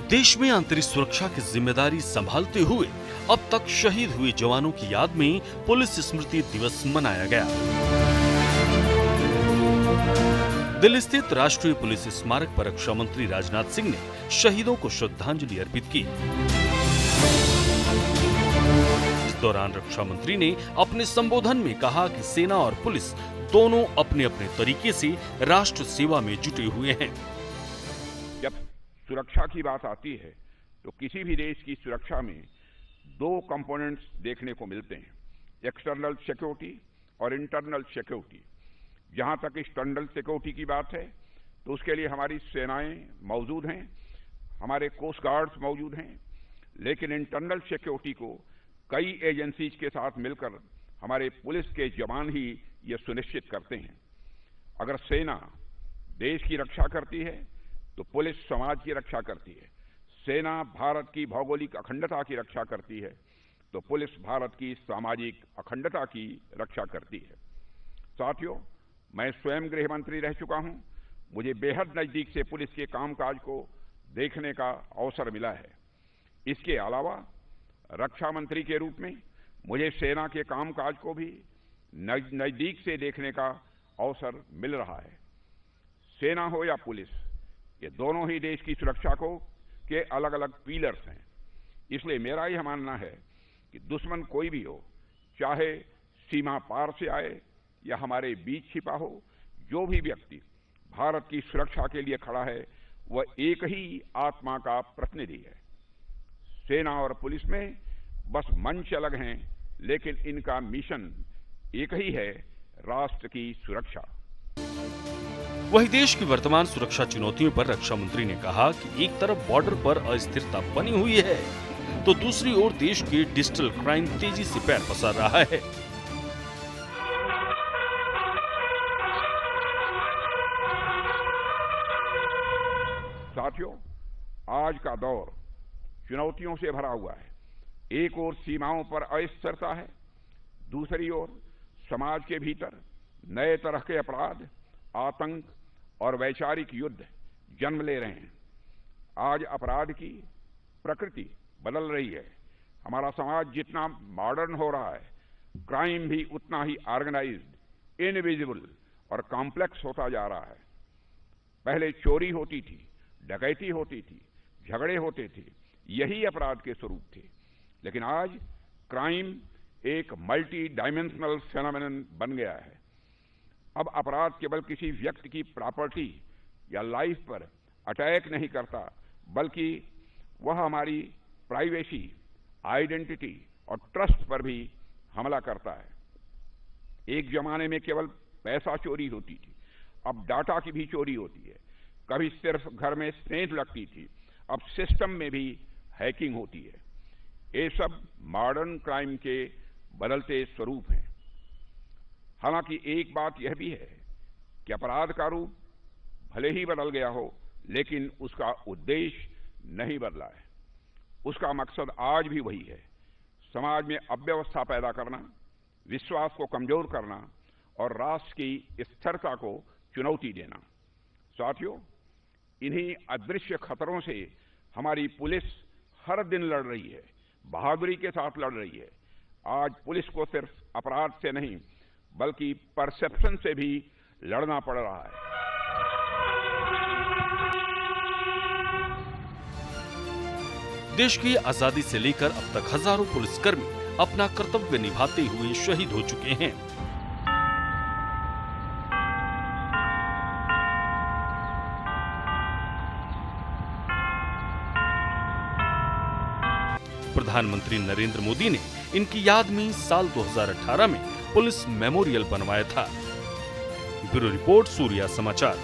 देश में आंतरिक सुरक्षा की जिम्मेदारी संभालते हुए अब तक शहीद हुए जवानों की याद में पुलिस स्मृति दिवस मनाया गया। दिल्ली स्थित राष्ट्रीय पुलिस स्मारक पर रक्षा मंत्री राजनाथ सिंह ने शहीदों को श्रद्धांजलि अर्पित की। इस दौरान रक्षा मंत्री ने अपने संबोधन में कहा कि सेना और पुलिस दोनों अपने अपने तरीके से राष्ट्र सेवा में जुटे हुए हैं। जब सुरक्षा की बात आती है तो किसी भी देश की सुरक्षा में दो कंपोनेंट्स देखने को मिलते हैं, एक्सटर्नल सिक्योरिटी और इंटरनल सिक्योरिटी। जहां तक एक्सटर्नल सिक्योरिटी की बात है तो उसके लिए हमारी सेनाएं मौजूद हैं, हमारे कोस्ट गार्ड्स मौजूद हैं, लेकिन इंटरनल सिक्योरिटी को कई एजेंसीज के साथ मिलकर हमारे पुलिस के जवान ही ये सुनिश्चित करते हैं। अगर सेना देश की रक्षा करती है तो पुलिस समाज की रक्षा करती है। सेना भारत की भौगोलिक अखंडता की रक्षा करती है तो पुलिस भारत की सामाजिक अखंडता की रक्षा करती है। साथियों, मैं स्वयं गृह मंत्री रह चुका हूं। मुझे बेहद नजदीक से पुलिस के कामकाज को देखने का अवसर मिला है। इसके अलावा रक्षा मंत्री के रूप में मुझे सेना के कामकाज को भी नजदीक से देखने का अवसर मिल रहा है। सेना हो या पुलिस, ये दोनों ही देश की सुरक्षा को के अलग अलग पिलर्स हैं। इसलिए मेरा यह मानना है कि दुश्मन कोई भी हो, चाहे सीमा पार से आए या हमारे बीच छिपा हो, जो भी व्यक्ति भारत की सुरक्षा के लिए खड़ा है वह एक ही आत्मा का प्रतिनिधि है। सेना और पुलिस में बस मंच अलग हैं, लेकिन इनका मिशन एक ही है, राष्ट्र की सुरक्षा। वही देश की वर्तमान सुरक्षा चुनौतियों पर रक्षा मंत्री ने कहा कि एक तरफ बॉर्डर पर अस्थिरता बनी हुई है तो दूसरी ओर देश के डिजिटल क्राइम तेजी से पैर पसार रहा है। साथियों, आज का दौर चुनौतियों से भरा हुआ है। एक ओर सीमाओं पर अस्थिरता है, दूसरी ओर समाज के भीतर नए तरह के अपराध, आतंक और वैचारिक युद्ध जन्म ले रहे हैं। आज अपराध की प्रकृति बदल रही है। हमारा समाज जितना मॉडर्न हो रहा है, क्राइम भी उतना ही ऑर्गेनाइज्ड, इनविजिबल और कॉम्प्लेक्स होता जा रहा है। पहले चोरी होती थी, डकैती होती थी, झगड़े होते थे, यही अपराध के स्वरूप थे। लेकिन आज क्राइम एक मल्टी डायमेंशनल फेनोमेनन बन गया है। अब अपराध केवल किसी व्यक्ति की प्रॉपर्टी या लाइफ पर अटैक नहीं करता, बल्कि वह हमारी प्राइवेसी, आइडेंटिटी और ट्रस्ट पर भी हमला करता है। एक जमाने में केवल पैसा चोरी होती थी, अब डाटा की भी चोरी होती है। कभी सिर्फ घर में सेंध लगती थी, अब सिस्टम में भी हैकिंग होती है। ये सब मॉडर्न क्राइम के बदलते स्वरूप हैं। हालांकि एक बात यह भी है कि अपराध का रूप भले ही बदल गया हो, लेकिन उसका उद्देश्य नहीं बदला है। उसका मकसद आज भी वही है, समाज में अव्यवस्था पैदा करना, विश्वास को कमजोर करना और राष्ट्र की स्थिरता को चुनौती देना। साथियों, इन्हीं अदृश्य खतरों से हमारी पुलिस हर दिन लड़ रही है, बहादुरी के साथ लड़ रही है। आज पुलिस को सिर्फ अपराध से नहीं, बल्कि परसेप्शन से भी लड़ना पड़ रहा है। देश की आजादी से लेकर अब तक हजारों पुलिसकर्मी अपना कर्तव्य निभाते हुए शहीद हो चुके हैं। प्रधानमंत्री नरेंद्र मोदी ने इनकी याद में साल 2018 में पुलिस मेमोरियल बनवाया था। ब्यूरो रिपोर्ट, सूर्या समाचार।